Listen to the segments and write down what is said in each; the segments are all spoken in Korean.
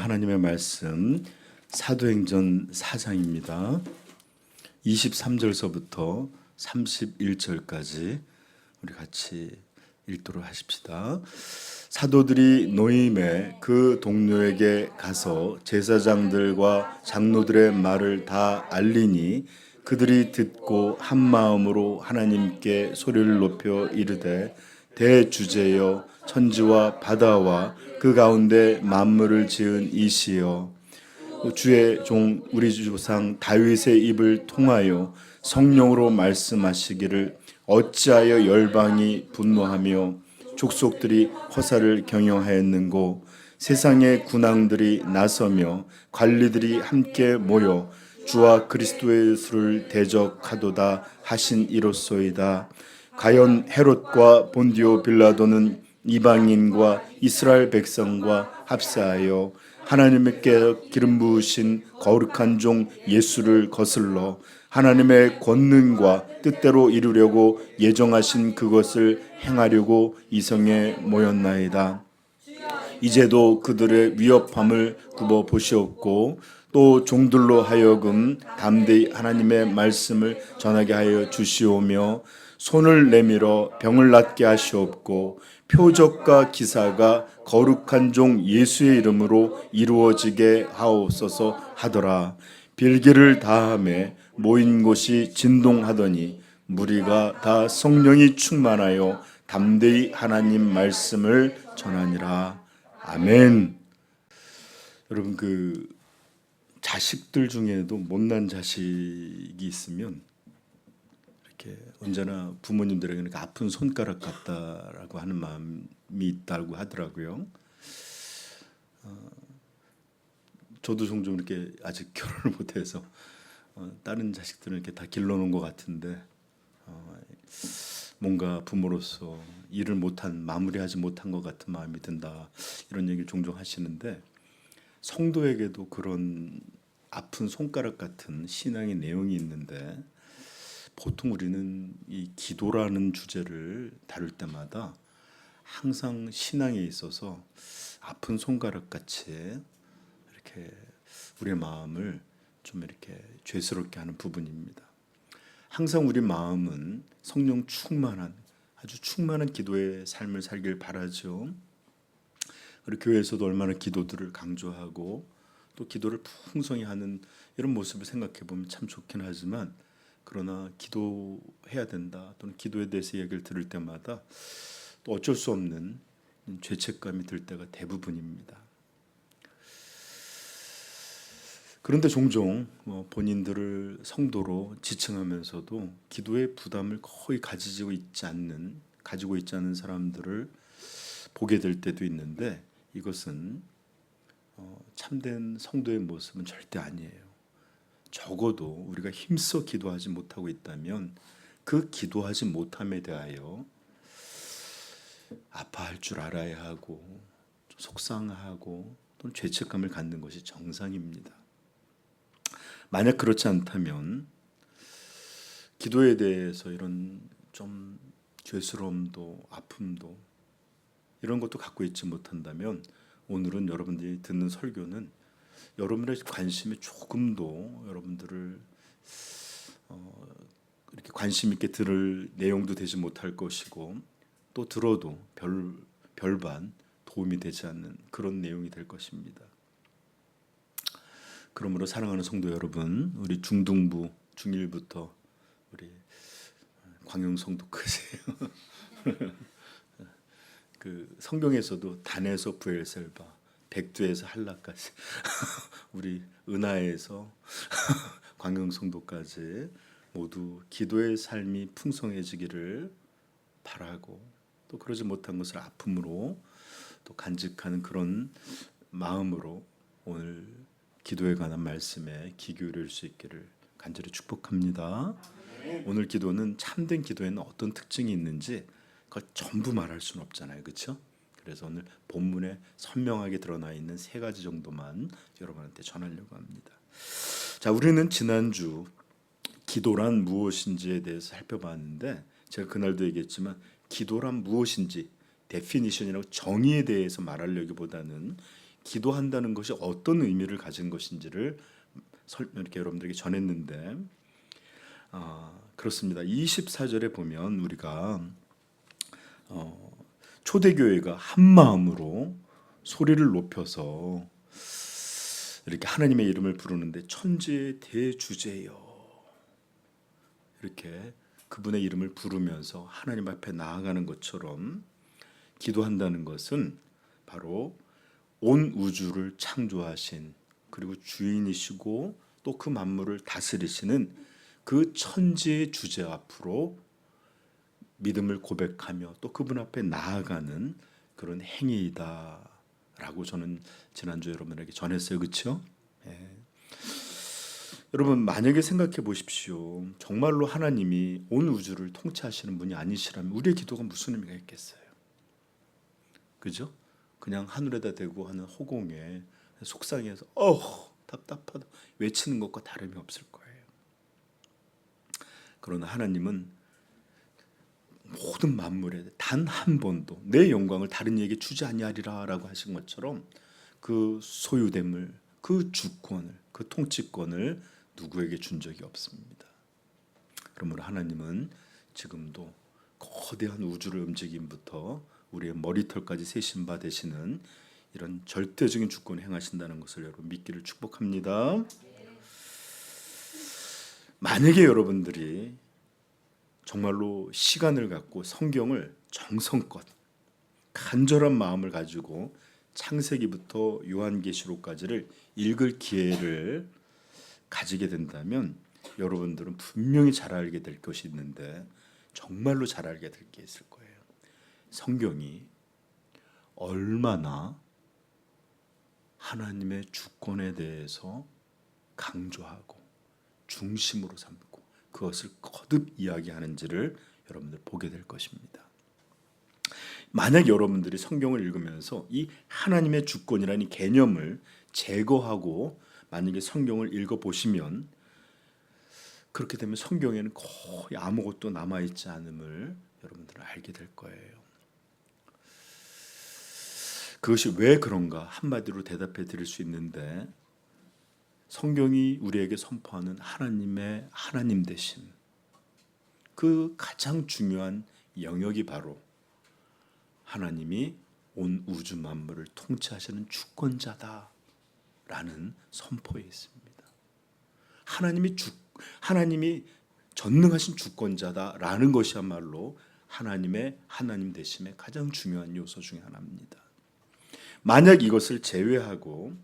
하나님의 말씀 사도행전 4장입니다. 23절서부터 31절까지 우리 같이 읽도록 하십시다. 사도들이 노임에 그 동료에게 가서 제사장들과 장로들의 말을 다 알리니 그들이 듣고 한 마음으로 하나님께 소리를 높여 이르되 대주제여 천지와 바다와 그 가운데 만물을 지은 이시여 주의 종 우리 조상 다윗의 입을 통하여 성령으로 말씀하시기를 어찌하여 열방이 분노하며 족속들이 허사를 경영하였는고 세상의 군왕들이 나서며 관리들이 함께 모여 주와 그리스도의 예수를 대적하도다 하신 이로소이다. 가연 헤롯과 본디오 빌라도는 이방인과 이스라엘 백성과 합사하여 하나님께 기름 부으신 거룩한 종 예수를 거슬러 하나님의 권능과 뜻대로 이루려고 예정하신 그것을 행하려고 이성에 모였나이다. 이제도 그들의 위협함을 굽어 보시옵고 또 종들로 하여금 담대히 하나님의 말씀을 전하게 하여 주시오며 손을 내밀어 병을 낫게 하시옵고 표적과 기사가 거룩한 종 예수의 이름으로 이루어지게 하옵소서 하더라. 빌기를 다하매 모인 곳이 진동하더니 무리가 다 성령이 충만하여 담대히 하나님 말씀을 전하니라. 아멘. 여러분 자식들 중에도 못난 자식이 있으면 이렇게 언제나 부모님들에게는 아픈 손가락 같다라고 하는 마음이 있다고 하더라고요. 저도 종종 이렇게 아직 결혼을 못해서 다른 자식들은 이렇게 다 길러놓은 것 같은데 뭔가 부모로서 일을 마무리하지 못한 것 같은 마음이 든다 이런 얘기를 종종 하시는데 성도에게도 그런 아픈 손가락 같은 신앙의 내용이 있는데 보통 우리는 이 기도라는 주제를 다룰 때마다 항상 신앙에 있어서 아픈 손가락 같이 이렇게 우리의 마음을 좀 이렇게 죄스럽게 하는 부분입니다. 항상 우리 마음은 성령 충만한 아주 충만한 기도의 삶을 살길 바라죠. 우리 교회에서도 얼마나 기도들을 강조하고 또 기도를 풍성히 하는 이런 모습을 생각해 보면 참 좋긴 하지만 그러나 기도해야 된다 또는 기도에 대해서 얘기를 들을 때마다 또 어쩔 수 없는 죄책감이 들 때가 대부분입니다. 그런데 종종 본인들을 성도로 지칭하면서도 기도의 부담을 거의 가지고 있지 않는 사람들을 보게 될 때도 있는데 이것은 참된 성도의 모습은 절대 아니에요. 적어도 우리가 힘써 기도하지 못하고 있다면 그 기도하지 못함에 대하여 아파할 줄 알아야 하고 속상하고 또는 죄책감을 갖는 것이 정상입니다. 만약 그렇지 않다면 기도에 대해서 이런 좀 죄스러움도 아픔도 이런 것도 갖고 있지 못한다면 오늘은 여러분들이 듣는 설교는 여러분의 관심이 조금도 여러분들을 이렇게 관심 있게 들을 내용도 되지 못할 것이고 또 들어도 별반 도움이 되지 않는 그런 내용이 될 것입니다. 그러므로 사랑하는 성도 여러분, 우리 중등부, 중1부터 우리 광영성도까지 성경에서도 단에서 부엘셀바, 백두에서 한라까지 우리 은하에서 광영성도까지 모두 기도의 삶이 풍성해지기를 바라고 또 그러지 못한 것을 아픔으로 또 간직하는 그런 마음으로 오늘 기도에 관한 말씀에 귀 기울일 수 있기를 간절히 축복합니다. 오늘 기도는 참된 기도에는 어떤 특징이 있는지 그걸 전부 말할 수는 없잖아요, 그렇죠? 그래서 오늘 본문에 선명하게 드러나 있는 3가지 정도만 여러분한테 전하려고 합니다. 자, 우리는 지난주 기도란 무엇인지에 대해서 살펴봤는데 제가 그날도 얘기했지만 기도란 무엇인지 데피니션이라고 정의에 대해서 말하려기보다는 기도한다는 것이 어떤 의미를 가진 것인지를 이렇게 여러분들에게 전했는데, 그렇습니다. 24절에 보면 우리가 초대교회가 한 마음으로 소리를 높여서 이렇게 하나님의 이름을 부르는데, 천지의 대주제여, 이렇게 그분의 이름을 부르면서 하나님 앞에 나아가는 것처럼 기도한다는 것은 바로 온 우주를 창조하신, 그리고 주인이시고 또 그 만물을 다스리시는 그 천지의 주제 앞으로 믿음을 고백하며 또 그분 앞에 나아가는 그런 행위이다라고 저는 지난주에 여러분에게 전했어요. 그렇죠? 예. 여러분, 만약에 생각해 보십시오. 정말로 하나님이 온 우주를 통치하시는 분이 아니시라면 우리의 기도가 무슨 의미가 있겠어요? 그죠? 그냥 하늘에다 대고 하는 허공에 속상해서 답답하다 외치는 것과 다름이 없을 거예요. 그러나 하나님은 모든 만물에 단 한 번도 내 영광을 다른 이에게 주지 아니하리라라고 하신 것처럼 그 소유됨을, 그 주권을, 그 통치권을 누구에게 준 적이 없습니다. 그러므로 하나님은 지금도 거대한 우주를 움직임부터 우리의 머리털까지 세신 바 되시는 이런 절대적인 주권을 행하신다는 것을 여러분 믿기를 축복합니다. 만약에 여러분들이 정말로 시간을 갖고 성경을 정성껏 간절한 마음을 가지고 창세기부터 요한계시록까지를 읽을 기회를 가지게 된다면 여러분들은 분명히 잘 알게 될 것이 있는데, 정말로 잘 알게 될 게 있을 거예요. 성경이 얼마나 하나님의 주권에 대해서 강조하고 중심으로 삼고 그것을 거듭 이야기하는지를 여러분들 보게 될 것입니다. 만약 여러분들이 성경을 읽으면서 이 하나님의 주권이라는 개념을 제거하고 만약에 성경을 읽어보시면, 그렇게 되면 성경에는 거의 아무것도 남아있지 않음을 여러분들은 알게 될 거예요. 그것이 왜 그런가 한마디로 대답해 드릴 수 있는데, 성경이 우리에게 선포하는 하나님의 하나님 되심, 그 가장 중요한 영역이 바로 하나님이 온 우주 만물을 통치하시는 주권자다라는 선포에 있습니다. 하나님이 전능하신 주권자다라는 것이야말로 하나님의 하나님 되심의 가장 중요한 요소 중에 하나입니다. 만약 이것을 제외하고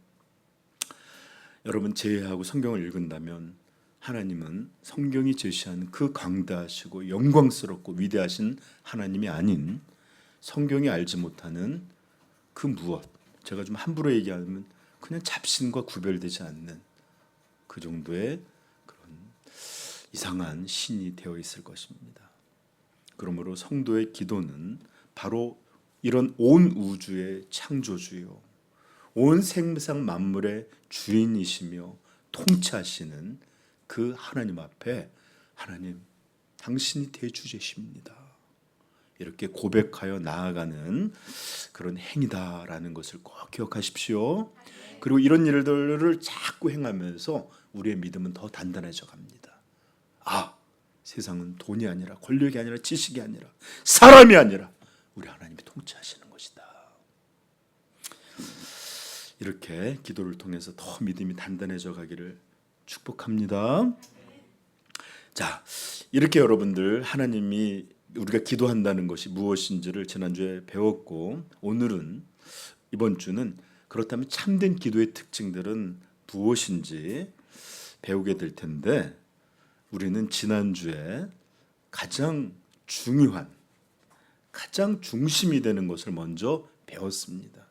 성경을 읽은다면 하나님은 성경이 제시하는 그 강다하시고 영광스럽고 위대하신 하나님이 아닌 성경이 알지 못하는 그 무엇, 제가 좀 함부로 얘기하면 그냥 잡신과 구별되지 않는 그 정도의 그런 이상한 신이 되어 있을 것입니다. 그러므로 성도의 기도는 바로 이런 온 우주의 창조주요, 온 생상 만물의 주인이시며 통치하시는 그 하나님 앞에, 하나님, 당신이 대주제십니다, 이렇게 고백하여 나아가는 그런 행위다라는 것을 꼭 기억하십시오. 그리고 이런 일들을 자꾸 행하면서 우리의 믿음은 더 단단해져 갑니다. 세상은 돈이 아니라, 권력이 아니라, 지식이 아니라, 사람이 아니라 우리 하나님이 통치하시는 것이다. 이렇게 기도를 통해서 더 믿음이 단단해져 가기를 축복합니다. 자, 이렇게 여러분들 하나님이 우리가 기도한다는 것이 무엇인지를 지난주에 배웠고, 이번 주는 그렇다면 참된 기도의 특징들은 무엇인지 배우게 될 텐데, 우리는 지난주에 가장 중요한, 가장 중심이 되는 것을 먼저 배웠습니다.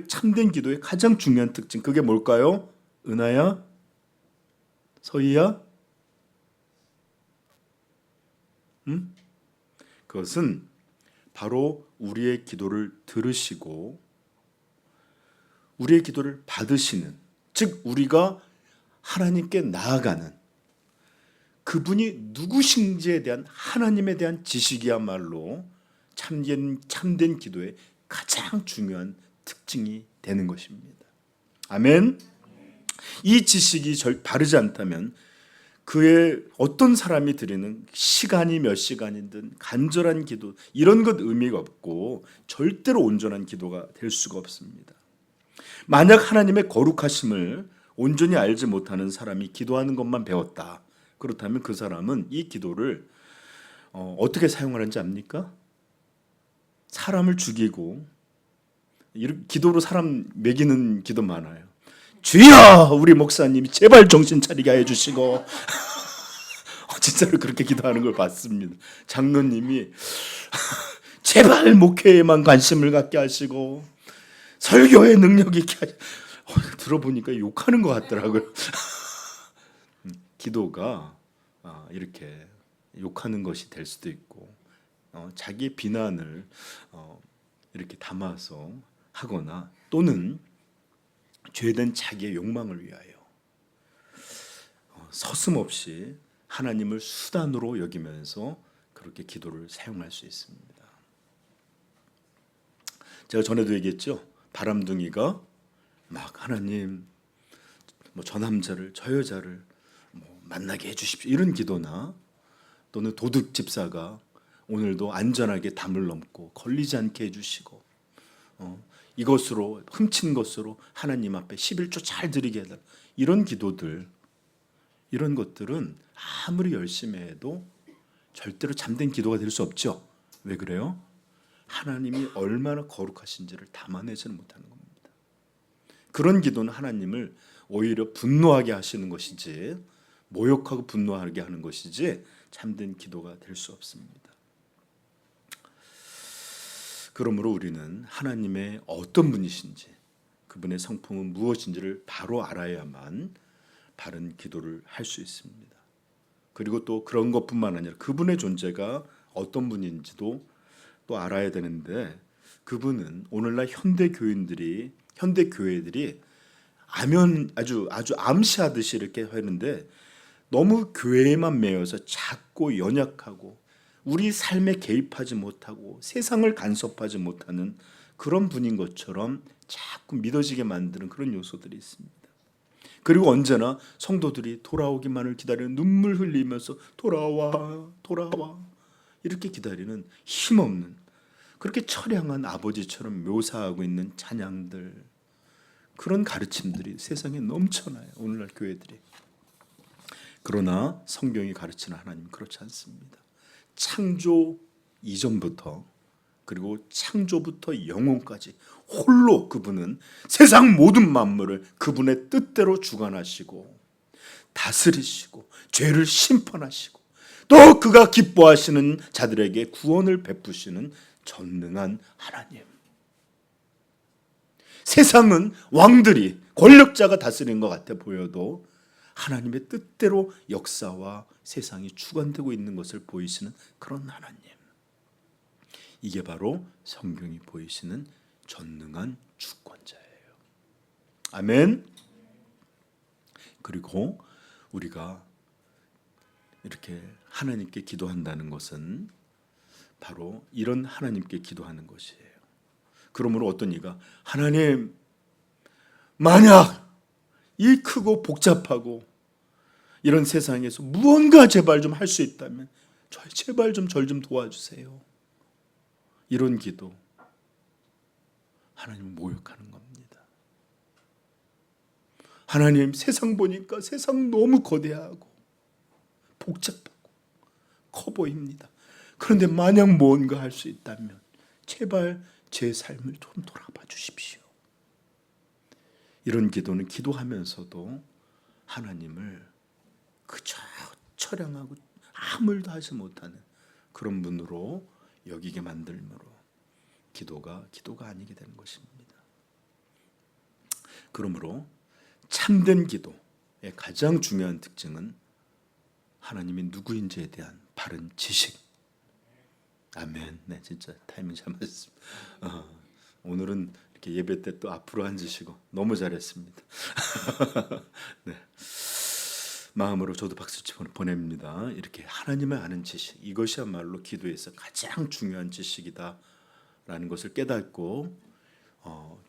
참된 기도의 가장 중요한 특징, 그게 뭘까요? 은하야? 서희야? 그것은 바로 우리의 기도를 들으시고 우리의 기도를 받으시는, 즉 우리가 하나님께 나아가는 그분이 누구신지에 대한 하나님에 대한 지식이야말로 참된 기도의 가장 중요한 특징이 되는 것입니다. 아멘. 이 지식이 바르지 않다면 그의 어떤 사람이 드리는 시간이 몇 시간이든 간절한 기도 이런 것 의미가 없고 절대로 온전한 기도가 될 수가 없습니다. 만약 하나님의 거룩하심을 온전히 알지 못하는 사람이 기도하는 것만 배웠다. 그렇다면 그 사람은 이 기도를 어떻게 사용하는지 압니까? 사람을 죽이고 기도로 사람 먹이는 기도 많아요. 주여 우리 목사님이 제발 정신 차리게 해주시고 진짜로 그렇게 기도하는 걸 봤습니다. 장로님이 제발 목회에만 관심을 갖게 하시고 설교에 능력 있게 하시고 들어보니까 욕하는 것 같더라고요. 기도가 이렇게 욕하는 것이 될 수도 있고 자기의 비난을 이렇게 담아서 하거나 또는 죄된 자기의 욕망을 위하여 서슴없이 하나님을 수단으로 여기면서 그렇게 기도를 사용할 수 있습니다. 제가 전에도 얘기했죠. 바람둥이가 막 하나님 저 남자를 저 여자를 만나게 해주십시오 이런 기도나 또는 도둑 집사가 오늘도 안전하게 담을 넘고 걸리지 않게 해주시고 이것으로 훔친 것으로 하나님 앞에 11조 잘 드리게 해달라 이런 기도들 이런 것들은 아무리 열심히 해도 절대로 참된 기도가 될 수 없죠. 왜 그래요? 하나님이 얼마나 거룩하신지를 담아내지는 못하는 겁니다. 그런 기도는 하나님을 오히려 분노하게 하시는 것이지 모욕하고 분노하게 하는 것이지 참된 기도가 될 수 없습니다. 그러므로 우리는 하나님의 어떤 분이신지 그분의 성품은 무엇인지를 바로 알아야만 바른 기도를 할 수 있습니다. 그리고 또 그런 것뿐만 아니라 그분의 존재가 어떤 분인지도 또 알아야 되는데 그분은 오늘날 현대 교회들이 아주 암시하듯이 이렇게 하는데 너무 교회에만 매여서 작고 연약하고 우리 삶에 개입하지 못하고 세상을 간섭하지 못하는 그런 분인 것처럼 자꾸 믿어지게 만드는 그런 요소들이 있습니다. 그리고 언제나 성도들이 돌아오기만을 기다리는 눈물 흘리면서 돌아와 이렇게 기다리는 힘없는 그렇게 처량한 아버지처럼 묘사하고 있는 찬양들 그런 가르침들이 세상에 넘쳐나요. 오늘날 교회들이. 그러나 성경이 가르치는 하나님은 그렇지 않습니다. 창조 이전부터 그리고 창조부터 영원까지 홀로 그분은 세상 모든 만물을 그분의 뜻대로 주관하시고 다스리시고 죄를 심판하시고 또 그가 기뻐하시는 자들에게 구원을 베푸시는 전능한 하나님. 세상은 왕들이 권력자가 다스리는 것 같아 보여도 하나님의 뜻대로 역사와 세상이 주관되고 있는 것을 보이시는 그런 하나님. 이게 바로 성경이 보이시는 전능한 주권자예요. 아멘. 그리고 우리가 이렇게 하나님께 기도한다는 것은 바로 이런 하나님께 기도하는 것이에요. 그러므로 어떤 이가 하나님 만약 이 크고 복잡하고 이런 세상에서 무언가 제발 좀 할 수 있다면 제발 좀 절 좀 도와주세요. 이런 기도 하나님을 모욕하는 겁니다. 하나님 세상 보니까 세상 너무 거대하고 복잡하고 커 보입니다. 그런데 만약 뭔가 할 수 있다면 제발 제 삶을 좀 돌아봐 주십시오. 이런 기도는 기도하면서도 하나님을 그저 처량하고 아무 일도 하지 못하는 그런 분으로 여기게 만들므로 기도가 아니게 되는 것입니다. 그러므로 참된 기도의 가장 중요한 특징은 하나님이 누구인지에 대한 바른 지식. 아멘. 네, 진짜 타이밍 잘 맞았습니다. 오늘은 이렇게 예배 때 또 앞으로 앉으시고 너무 잘했습니다. 네. 마음으로 저도 박수 보냅니다. 이렇게 하나님을 아는 지식, 이것이야말로 기도에서 가장 중요한 지식이다라는 것을 깨닫고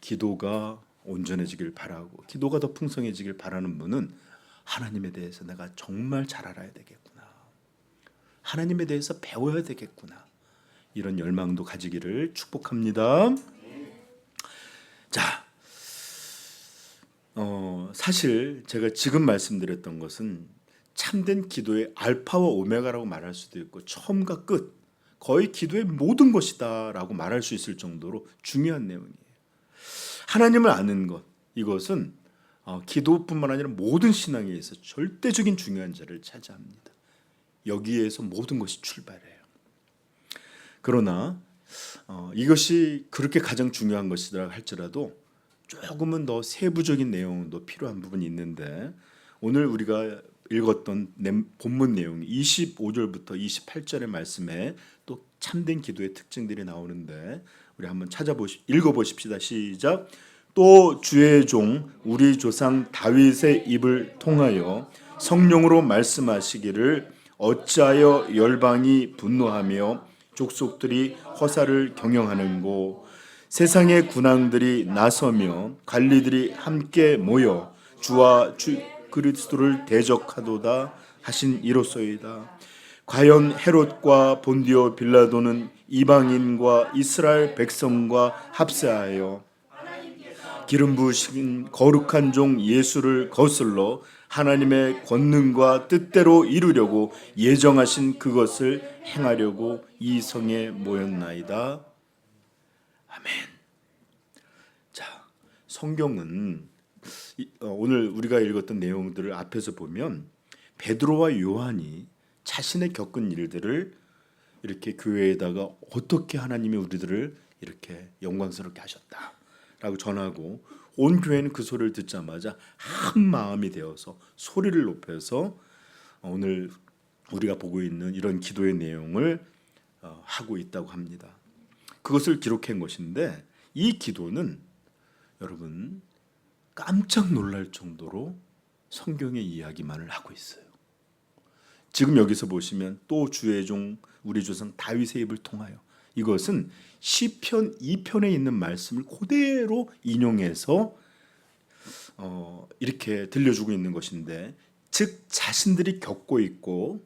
기도가 온전해지길 바라고 기도가 더 풍성해지길 바라는 분은 하나님에 대해서 내가 정말 잘 알아야 되겠구나. 하나님에 대해서 배워야 되겠구나. 이런 열망도 가지기를 축복합니다. 자, 사실 제가 지금 말씀드렸던 것은 참된 기도의 알파와 오메가라고 말할 수도 있고 처음과 끝, 거의 기도의 모든 것이다 라고 말할 수 있을 정도로 중요한 내용이에요. 하나님을 아는 것, 이것은 기도뿐만 아니라 모든 신앙에 있어 절대적인 중요한 자리를 차지합니다. 여기에서 모든 것이 출발해요. 그러나 이것이 그렇게 가장 중요한 것이라 할지라도 조금은 더 세부적인 내용도 필요한 부분이 있는데, 오늘 우리가 읽었던 본문 내용 25절부터 28절의 말씀에 또 참된 기도의 특징들이 나오는데 우리 한번 읽어보십시다. 시작. 또 주의 종 우리 조상 다윗의 입을 통하여 성령으로 말씀하시기를 어찌하여 열방이 분노하며 족속들이 허사를 경영하는고 세상의 군왕들이 나서며 관리들이 함께 모여 주와 주 그리스도를 대적하도다 하신 이로소이다. 과연 헤롯과 본디오 빌라도는 이방인과 이스라엘 백성과 합세하여 기름 부으신 거룩한 종 예수를 거슬러 하나님의 권능과 뜻대로 이루려고 예정하신 그것을 행하려고 이 성에 모였나이다. 아멘. 자, 성경은 오늘 우리가 읽었던 내용들을 앞에서 보면 베드로와 요한이 자신의 겪은 일들을 이렇게 교회에다가 어떻게 하나님이 우리들을 이렇게 영광스럽게 하셨다라고 전하고, 온 교회는 그 소리를 듣자마자 한 마음이 되어서 소리를 높여서 오늘 우리가 보고 있는 이런 기도의 내용을 하고 있다고 합니다. 그것을 기록한 것인데, 이 기도는 여러분 깜짝 놀랄 정도로 성경의 이야기만을 하고 있어요. 지금 여기서 보시면 또 주의 종 우리 조상 다윗의 입을 통하여, 이것은 시편 2편에 있는 말씀을 그대로 인용해서 이렇게 들려주고 있는 것인데, 즉 자신들이 겪었고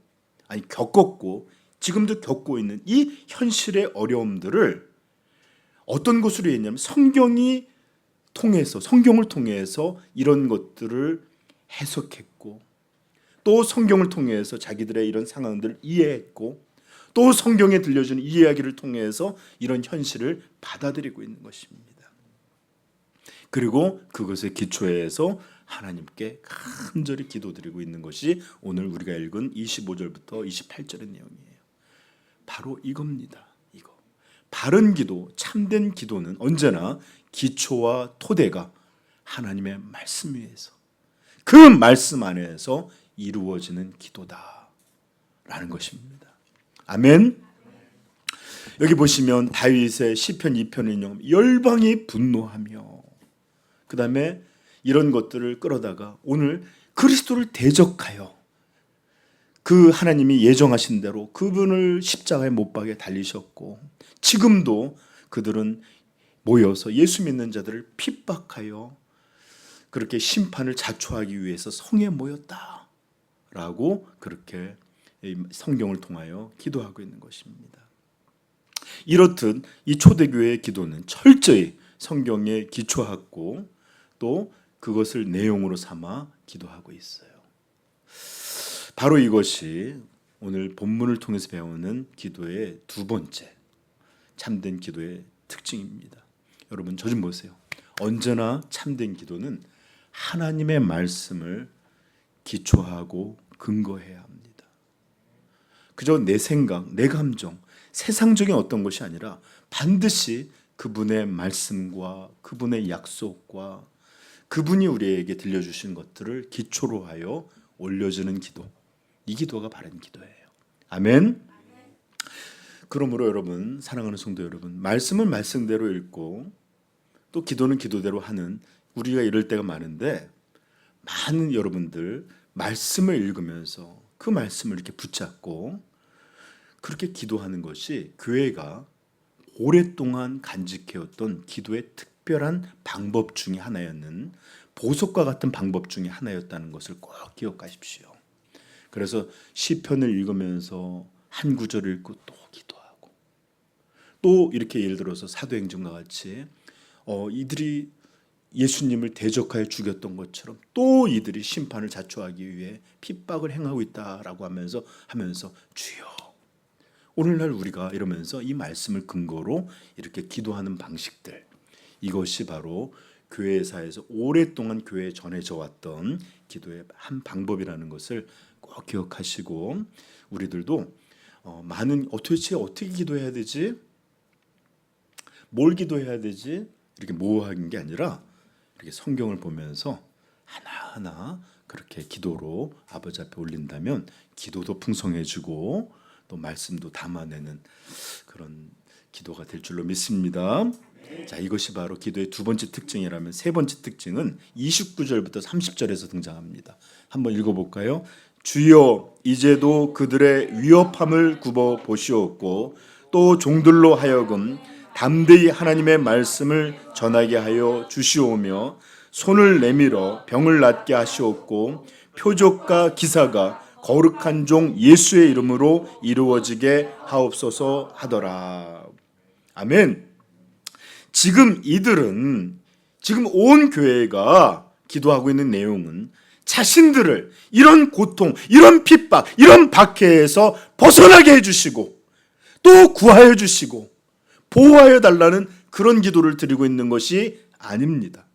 지금도 겪고 있는 이 현실의 어려움들을 어떤 것으로 했냐면 성경을 통해서 이런 것들을 해석했고, 또 성경을 통해서 자기들의 이런 상황들을 이해했고, 또 성경에 들려주는 이 이야기를 통해서 이런 현실을 받아들이고 있는 것입니다. 그리고 그것에 기초해서 하나님께 간절히 기도드리고 있는 것이 오늘 우리가 읽은 25절부터 28절의 내용이에요. 바로 이겁니다. 이거. 바른 기도, 참된 기도는 언제나 기초와 토대가 하나님의 말씀 위에서, 그 말씀 안에서 이루어지는 기도다라는 것입니다. 아멘. 여기 보시면 다윗의 시편 2편은요, 열방이 분노하며, 그 다음에 이런 것들을 끌어다가 오늘 그리스도를 대적하여 그 하나님이 예정하신 대로 그분을 십자가에 못 박에 달리셨고, 지금도 그들은 모여서 예수 믿는 자들을 핍박하여 그렇게 심판을 자초하기 위해서 성에 모였다라고 그렇게 성경을 통하여 기도하고 있는 것입니다. 이렇듯 이 초대교회의 기도는 철저히 성경에 기초하고 또 그것을 내용으로 삼아 기도하고 있어요. 바로 이것이 오늘 본문을 통해서 배우는 기도의 두 번째 참된 기도의 특징입니다. 여러분, 저 좀 보세요. 언제나 참된 기도는 하나님의 말씀을 기초하고 근거해야 합니다. 그저 내 생각, 내 감정, 세상적인 어떤 것이 아니라 반드시 그분의 말씀과 그분의 약속과 그분이 우리에게 들려주신 것들을 기초로 하여 올려지는 기도, 이 기도가 바른 기도예요. 아멘. 그러므로 여러분, 사랑하는 성도 여러분, 말씀은 말씀대로 읽고 또 기도는 기도대로 하는 우리가 이럴 때가 많은데, 많은 여러분들 말씀을 읽으면서 그 말씀을 이렇게 붙잡고 그렇게 기도하는 것이 교회가 오랫동안 간직해왔던 기도의 특별한 방법 중에 하나였는 보석과 같은 방법 중에 하나였다는 것을 꼭 기억하십시오. 그래서 시편을 읽으면서 한 구절을 읽고 또 기도하고 또 이렇게 예를 들어서 사도행전과 같이 이들이 예수님을 대적하여 죽였던 것처럼 또 이들이 심판을 자초하기 위해 핍박을 행하고 있다라고 하면서 주여 오늘날 우리가 이러면서 이 말씀을 근거로 이렇게 기도하는 방식들, 이것이 바로 교회사에서 오랫동안 교회에 전해져 왔던 기도의 한 방법이라는 것을 꼭 기억하시고, 우리들도 많은 도대체 어떻게 기도해야 되지? 뭘 기도해야 되지? 이렇게 모호한 게 아니라 이렇게 성경을 보면서 하나하나 그렇게 기도로 아버지 앞에 올린다면 기도도 풍성해지고 또 말씀도 담아내는 그런 기도가 될 줄로 믿습니다. 자, 이것이 바로 기도의 두 번째 특징이라면, 세 번째 특징은 29절부터 30절에서 등장합니다. 한번 읽어볼까요? 주여 이제도 그들의 위협함을 굽어 보시옵고 또 종들로 하여금 담대히 하나님의 말씀을 전하게 하여 주시오며 손을 내밀어 병을 낫게 하시옵고 표적과 기사가 거룩한 종 예수의 이름으로 이루어지게 하옵소서 하더라. 아멘. 지금 온 교회가 기도하고 있는 내용은 자신들을 이런 고통, 이런 핍박, 이런 박해에서 벗어나게 해주시고 또 구하여 주시고 보호하여 달라는 그런 기도를 드리고 있는 것이 아닙니다.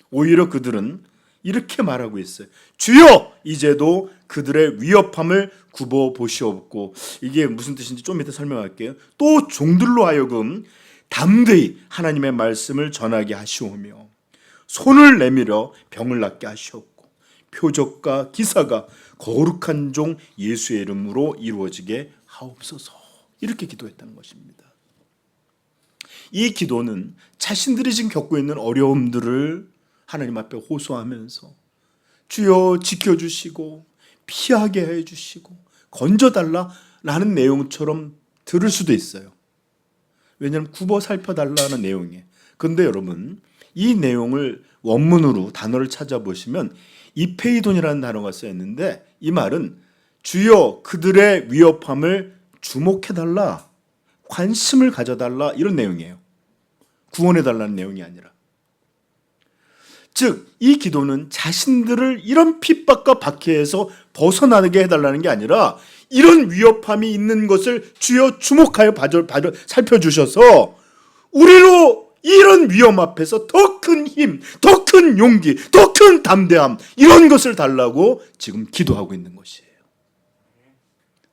오히려 그들은 이렇게 말하고 있어요. 주여 이제도 그들의 위협함을 굽어 보시옵고, 이게 무슨 뜻인지 좀 이따 설명할게요. 또 종들로 하여금 담대히 하나님의 말씀을 전하게 하시오며 손을 내밀어 병을 낫게 하시옵고 표적과 기사가 거룩한 종 예수의 이름으로 이루어지게 하옵소서. 이렇게 기도했다는 것입니다. 이 기도는 자신들이 지금 겪고 있는 어려움들을 하나님 앞에 호소하면서 주여 지켜주시고 피하게 해주시고 건져달라라는 내용처럼 들을 수도 있어요. 왜냐하면 굽어 살펴달라는 내용이에요. 그런데 여러분, 이 내용을 원문으로 단어를 찾아보시면 이페이돈이라는 단어가 쓰여있는데, 이 말은 주여 그들의 위협함을 주목해달라, 관심을 가져달라, 이런 내용이에요. 구원해달라는 내용이 아니라. 즉 이 기도는 자신들을 이런 핍박과 박해에서 벗어나게 해달라는 게 아니라 이런 위협함이 있는 것을 주여 주목하여 살펴주셔서 우리로 이런 위험 앞에서 더 큰 힘, 더 큰 용기, 더 큰 담대함, 이런 것을 달라고 지금 기도하고 있는 것이에요.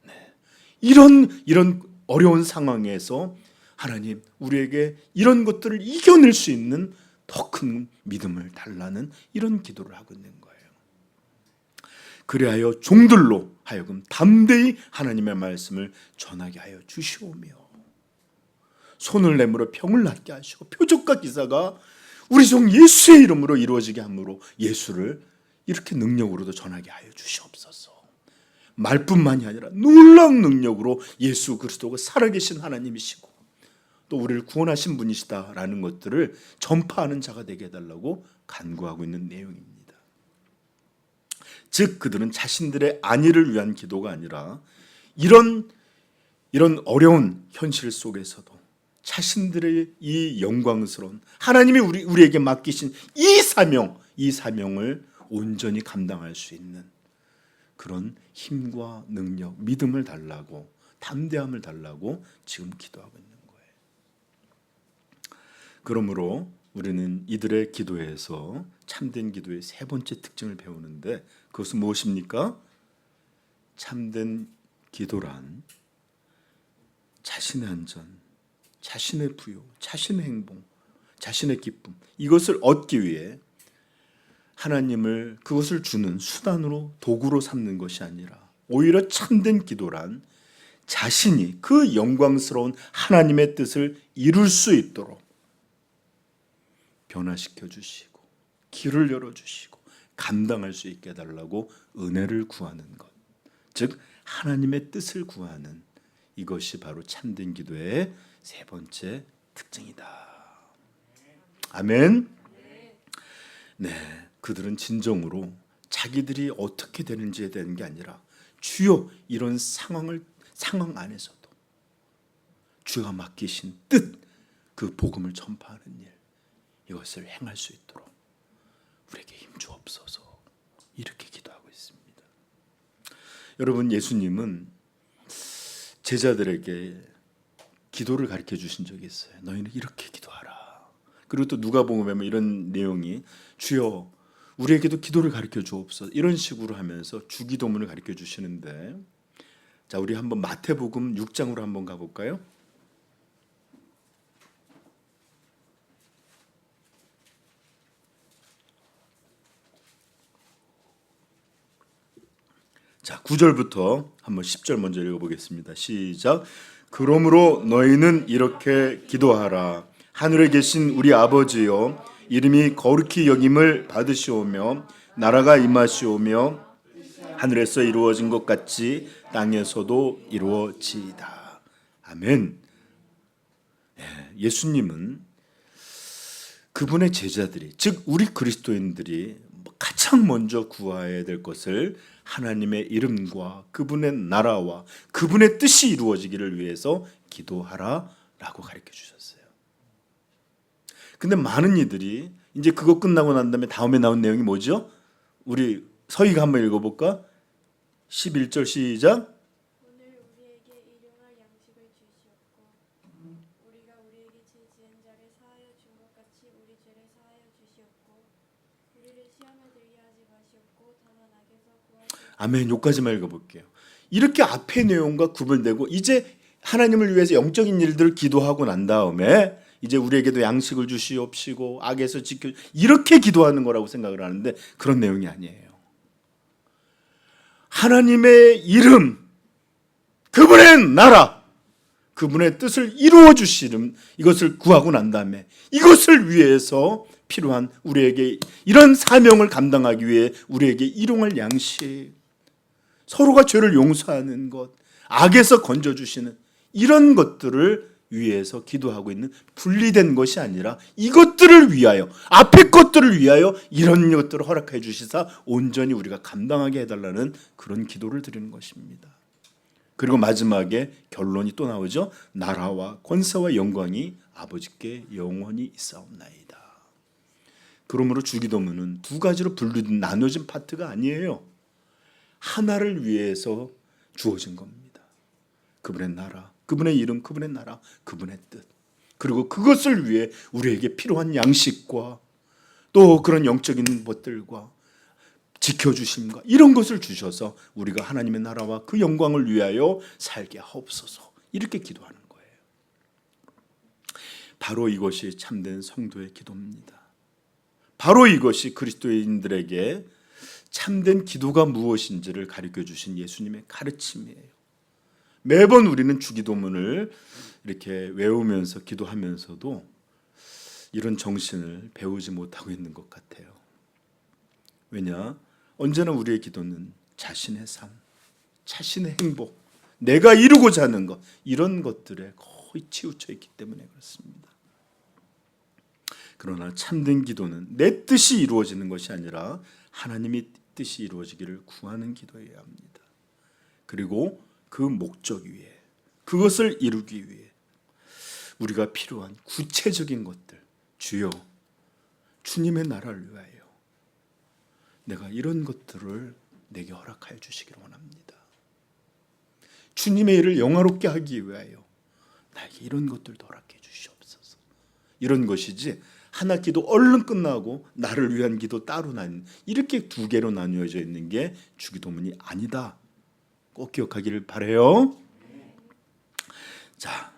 네. 이런 어려운 상황에서 하나님 우리에게 이런 것들을 이겨낼 수 있는 더 큰 믿음을 달라는 이런 기도를 하고 있는 거예요. 그리하여 종들로 하여금 담대히 하나님의 말씀을 전하게 하여 주시오며 손을 내밀어 병을 낫게 하시고 표적과 기사가 우리 종 예수의 이름으로 이루어지게 함으로 예수를 이렇게 능력으로도 전하게 하여 주시옵소서. 말뿐만이 아니라 놀라운 능력으로 예수 그리스도가 살아계신 하나님이시고 또 우리를 구원하신 분이시다라는 것들을 전파하는 자가 되게 해달라고 간구하고 있는 내용입니다. 즉 그들은 자신들의 안위를 위한 기도가 아니라 이런 어려운 현실 속에서도 자신들의 이 영광스러운 하나님이 우리에게 맡기신 이 사명을 온전히 감당할 수 있는 그런 힘과 능력, 믿음을 달라고, 담대함을 달라고 지금 기도하고 있는 거예요. 그러므로 우리는 이들의 기도에서 참된 기도의 세 번째 특징을 배우는데, 그것은 무엇입니까? 참된 기도란 자신의 안전, 자신의 부요, 자신의 행복, 자신의 기쁨, 이것을 얻기 위해 하나님을 그것을 주는 수단으로, 도구로 삼는 것이 아니라 오히려 참된 기도란 자신이 그 영광스러운 하나님의 뜻을 이룰 수 있도록 변화시켜 주시고 길을 열어주시고 감당할 수 있게 해달라고 은혜를 구하는 것, 즉 하나님의 뜻을 구하는, 이것이 바로 참된 기도의 세 번째 특징이다. 아멘. 네, 그들은 진정으로 자기들이 어떻게 되는지에 대한 게 아니라 주여 이런 상황 안에서도 주가 맡기신 뜻, 그 복음을 전파하는 일, 이것을 행할 수 있도록 우리에게 힘 주옵소서, 이렇게 기도하고 있습니다. 여러분, 예수님은 제자들에게 기도를 가르쳐 주신 적이 있어요. 너희는 이렇게 기도하라. 그리고 또 누가복음에 보면 이런 내용이 주여 우리에게도 기도를 가르쳐 주옵소서, 이런 식으로 하면서 주기도문을 가르쳐 주시는데, 자, 우리 한번 마태복음 6장으로 한번 가볼까요? 자, 9절부터 한번 10절 먼저 읽어보겠습니다. 시작. 그러므로 너희는 이렇게 기도하라. 하늘에 계신 우리 아버지여, 이름이 거룩히 여김을 받으시오며 나라가 임하시오며 하늘에서 이루어진 것 같이 땅에서도 이루어지이다. 아멘. 예수님은 그분의 제자들이, 즉 우리 그리스도인들이 가장 먼저 구해야 될 것을 하나님의 이름과 그분의 나라와 그분의 뜻이 이루어지기를 위해서 기도하라라고 가르쳐 주셨어요. 근데 많은 이들이 이제 그거 끝나고 난 다음에 다음에 나온 내용이 뭐죠? 우리 서희가 한번 읽어볼까? 11절 시작. 오늘 우리에게 일용할 양식을 주시옵고 우리가 우리에게 죄 지은 자를 사하여 준 것 같이 우리 죄를 사하여 주시옵고 우리를 시험에 들게 하지 마시옵고 다만 악에서 구하시옵소서. 아멘. 여기까지만 읽어볼게요. 이렇게 앞의 내용과 구분되고 이제 하나님을 위해서 영적인 일들을 기도하고 난 다음에 이제 우리에게도 양식을 주시옵시고 악에서 지켜, 이렇게 기도하는 거라고 생각을 하는데 그런 내용이 아니에요. 하나님의 이름, 그분의 나라, 그분의 뜻을 이루어 주시는, 이것을 구하고 난 다음에 이것을 위해서 필요한 우리에게 이런 사명을 감당하기 위해 우리에게 일용할 양식, 서로가 죄를 용서하는 것, 악에서 건져주시는 이런 것들을 위해서 기도하고 있는, 분리된 것이 아니라 이것들을 위하여, 앞의 것들을 위하여 이런 것들을 허락해 주시사 온전히 우리가 감당하게 해달라는 그런 기도를 드리는 것입니다. 그리고 마지막에 결론이 또 나오죠. 나라와 권세와 영광이 아버지께 영원히 있사옵나이다. 그러므로 주기도문은 두 가지로 분류된, 나눠진 파트가 아니에요. 하나를 위해서 주어진 겁니다. 그분의 나라, 그분의 이름, 그분의 나라, 그분의 뜻, 그리고 그것을 위해 우리에게 필요한 양식과 또 그런 영적인 것들과 지켜주심과 이런 것을 주셔서 우리가 하나님의 나라와 그 영광을 위하여 살게 하옵소서, 이렇게 기도하는 거예요. 바로 이것이 참된 성도의 기도입니다. 바로 이것이 그리스도인들에게 참된 기도가 무엇인지를 가르쳐 주신 예수님의 가르침이에요. 매번 우리는 주기도문을 이렇게 외우면서 기도하면서도 이런 정신을 배우지 못하고 있는 것 같아요. 왜냐? 언제나 우리의 기도는 자신의 삶, 자신의 행복, 내가 이루고자 하는 것, 이런 것들에 거의 치우쳐 있기 때문에 그렇습니다. 그러나 참된 기도는 내 뜻이 이루어지는 것이 아니라 하나님의 뜻이 이루어지기를 구하는 기도여야 합니다. 그리고 그 목적 위에, 그것을 이루기 위해 우리가 필요한 구체적인 것들, 주여 주님의 나라를 위하여 내가 이런 것들을 내게 허락하여 주시기를 원합니다. 주님의 일을 영화롭게 하기 위하여 나에게 이런 것들도 허락해 주시옵소서, 이런 것이지 하나 기도 얼른 끝나고 나를 위한 기도 따로 이렇게 두 개로 나뉘어져 있는 게 주기도문이 아니다. 꼭 기억하기를 바라요. 자,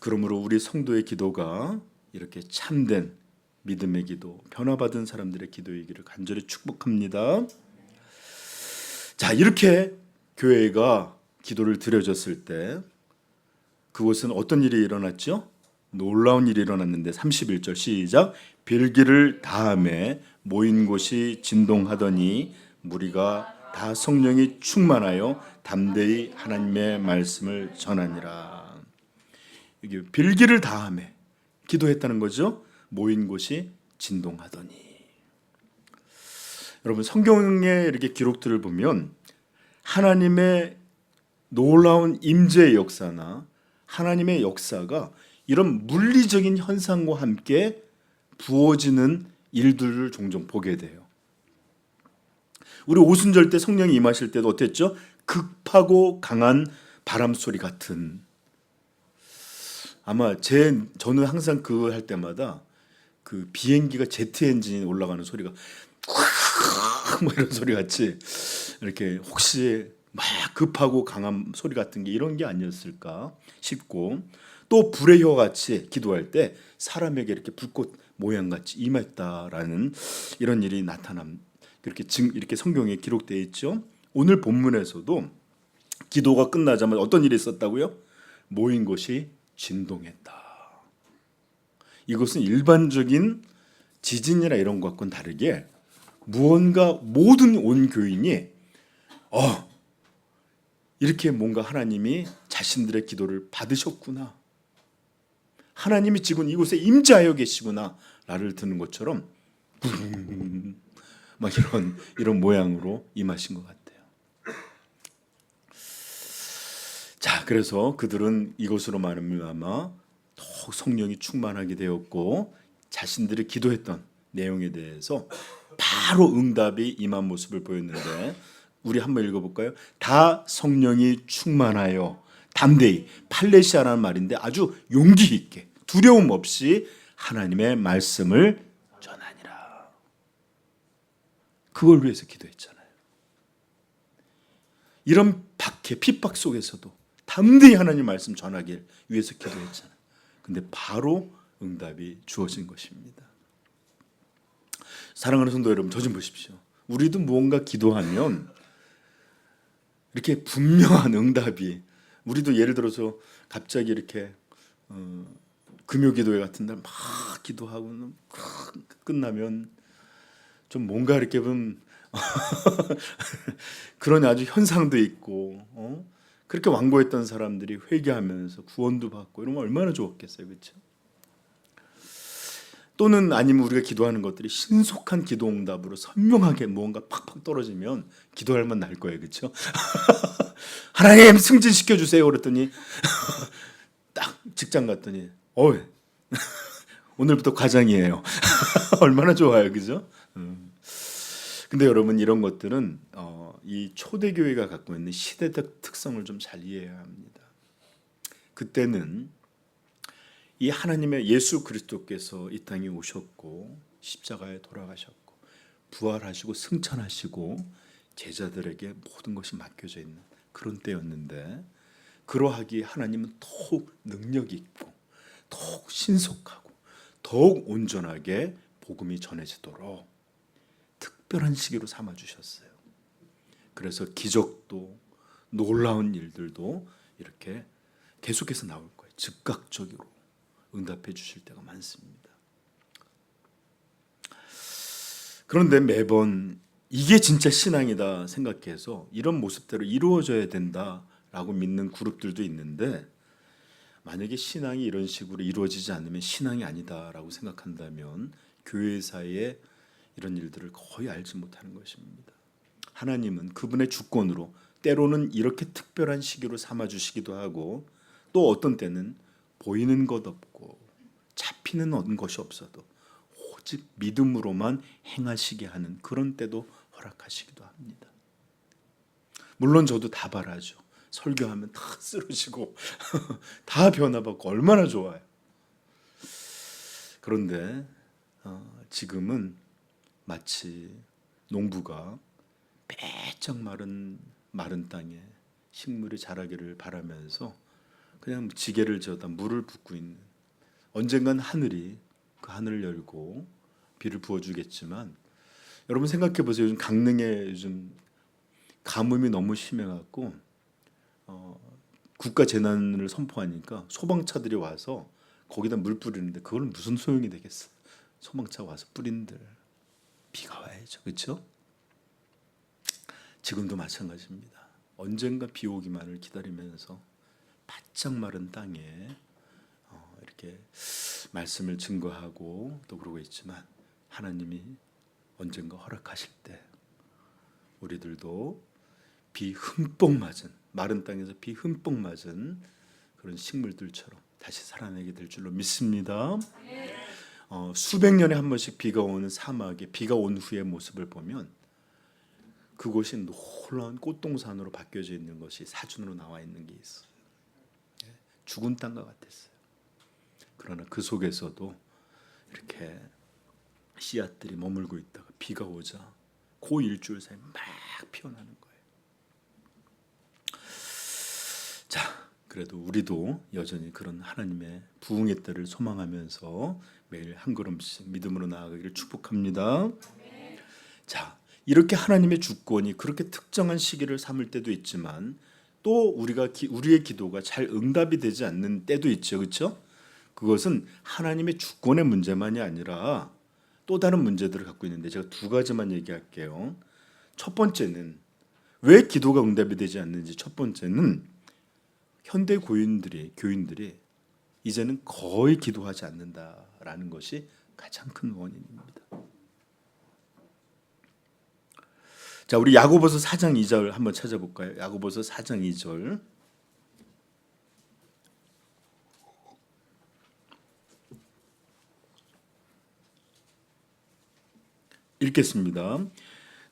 그러므로 우리 성도의 기도가 이렇게 참된 믿음의 기도, 변화받은 사람들의 기도이기를 간절히 축복합니다. 자, 이렇게 교회가 기도를 드려졌을 때 그곳은 어떤 일이 일어났죠? 놀라운 일이 일어났는데 31절 시작. 빌기를 다함에 모인 곳이 진동하더니 무리가 다 성령이 충만하여 담대히 하나님의 말씀을 전하니라. 이게 빌기를 다함에 기도했다는 거죠. 모인 곳이 진동하더니. 여러분, 성경의 이렇게 기록들을 보면 하나님의 놀라운 임재의 역사나 하나님의 역사가 이런 물리적인 현상과 함께 부어지는 일들을 종종 보게 돼요. 우리 오순절 때 성령이 임하실 때도 어땠죠? 급하고 강한 바람 소리 같은. 아마 저는 항상 그거 할 때마다 그 비행기가 제트 엔진이 올라가는 소리가 뭐 이런 소리 같이 이렇게 혹시 막 급하고 강한 소리 같은 게 이런 게 아니었을까 싶고, 또 불의 혀 같이 기도할 때 사람에게 이렇게 불꽃 모양 같이 임했다라는 이런 일이 이렇게 성경에 기록되어 있죠. 오늘 본문에서도 기도가 끝나자마자 어떤 일이 있었다고요? 모인 곳이 진동했다. 이것은 일반적인 지진이나 이런 것과는 다르게 무언가 모든 온 교인이 이렇게 뭔가 하나님이 자신들의 기도를 받으셨구나, 하나님이 지금 이곳에 임재하여 계시구나 라를 듣는 것처럼 막 이런 모양으로 임하신 것 같아요. 자, 그래서 그들은 이것으로 말미암아 더욱 성령이 충만하게 되었고 자신들이 기도했던 내용에 대해서 바로 응답이 임한 모습을 보였는데, 우리 한번 읽어볼까요? 다 성령이 충만하여 담대히, 팔레시아라는 말인데 아주 용기 있게 두려움 없이 하나님의 말씀을 전하니라. 그걸 위해서 기도했잖아요. 이런 박해, 핍박 속에서도 담대히 하나님 말씀 전하길 위해서 기도했잖아요. 근데 바로 응답이 주어진 것입니다. 사랑하는 성도 여러분, 저 좀 보십시오. 우리도 무언가 기도하면 이렇게 분명한 응답이, 우리도 예를 들어서 갑자기 이렇게 금요기도회 같은 날 막 기도하고 끝나면 좀 뭔가 이렇게 좀 그런 아주 현상도 있고, 그렇게 완고했던 사람들이 회개하면서 구원도 받고 이러면 얼마나 좋았겠어요, 그렇죠? 또는 아니면 우리가 기도하는 것들이 신속한 기도 응답으로 선명하게 무언가 팍팍 떨어지면 기도할 만 날 거예요, 그렇죠? 하나님 승진시켜 주세요 그랬더니 딱 직장 갔더니 오늘부터 과장이에요. 얼마나 좋아요, 그죠? 근데 여러분, 이런 것들은 이 초대교회가 갖고 있는 시대적 특성을 좀 잘 이해해야 합니다. 그때는 이 하나님의 예수 그리스도께서 이 땅에 오셨고 십자가에 돌아가셨고 부활하시고 승천하시고 제자들에게 모든 것이 맡겨져 있는 그런 때였는데, 그러하기에 하나님은 더욱 능력이 있고 더욱 신속하고 더욱 온전하게 복음이 전해지도록 특별한 시기로 삼아주셨어요. 그래서 기적도 놀라운 일들도 이렇게 계속해서 나올 거예요. 즉각적으로 응답해 주실 때가 많습니다. 그런데 매번 이게 진짜 신앙이다 생각해서 이런 모습대로 이루어져야 된다라고 믿는 그룹들도 있는데, 만약에 신앙이 이런 식으로 이루어지지 않으면 신앙이 아니다라고 생각한다면 교회사에 이런 일들을 거의 알지 못하는 것입니다. 하나님은 그분의 주권으로 때로는 이렇게 특별한 시기로 삼아주시기도 하고, 또 어떤 때는 보이는 것 없고 잡히는 것이 없어도 오직 믿음으로만 행하시게 하는 그런 때도 허락하시기도 합니다. 물론 저도 다 바라죠. 설교하면 다 쓰러지고 다 변화받고 얼마나 좋아요. 그런데 지금은 마치 농부가 빼짝 마른 땅에 식물이 자라기를 바라면서 그냥 지게를 지어다 물을 붓고 있는, 언젠간 하늘이 그 하늘을 열고 비를 부어주겠지만, 여러분 생각해 보세요. 요즘 강릉에 요즘 가뭄이 너무 심해갖고 국가 재난을 선포하니까 소방차들이 와서 거기다 물 뿌리는데 그걸 무슨 소용이 되겠어? 소방차 와서 뿌린들 비가 와야죠, 그렇죠? 지금도 마찬가지입니다. 언젠가 비 오기만을 기다리면서 바짝 마른 땅에 이렇게 말씀을 증거하고 또 그러고 있지만 하나님이 언젠가 허락하실 때 우리들도 비 흠뻑 맞은 마른 땅에서 비 흠뻑 맞은 그런 식물들처럼 다시 살아나게 될 줄로 믿습니다. 수백 년에 한 번씩 비가 오는 사막에 비가 온 후의 모습을 보면 그곳이 놀라운 꽃동산으로 바뀌어져 있는 것이 사진으로 나와 있는 게 있어요. 죽은 땅과 같았어요. 그러나 그 속에서도 이렇게 씨앗들이 머물고 있다가 비가 오자 그 일주일 사이 막 피어나는 거예요. 자, 그래도 우리도 여전히 그런 하나님의 부흥의 때를 소망하면서 매일 한 걸음씩 믿음으로 나아가기를 축복합니다. 자, 이렇게 하나님의 주권이 그렇게 특정한 시기를 삼을 때도 있지만 또 우리의 기도가 잘 응답이 되지 않는 때도 있죠, 그렇죠? 그것은 하나님의 주권의 문제만이 아니라 또 다른 문제들을 갖고 있는데 제가 두 가지만 얘기할게요. 첫 번째는 왜 기도가 응답이 되지 않는지. 첫 번째는 현대 교인들이 이제는 거의 기도하지 않는다라는 것이 가장 큰 원인입니다. 자, 우리 야고보서 4장 2절 한번 찾아볼까요? 야고보서 4장 2절. 읽겠습니다.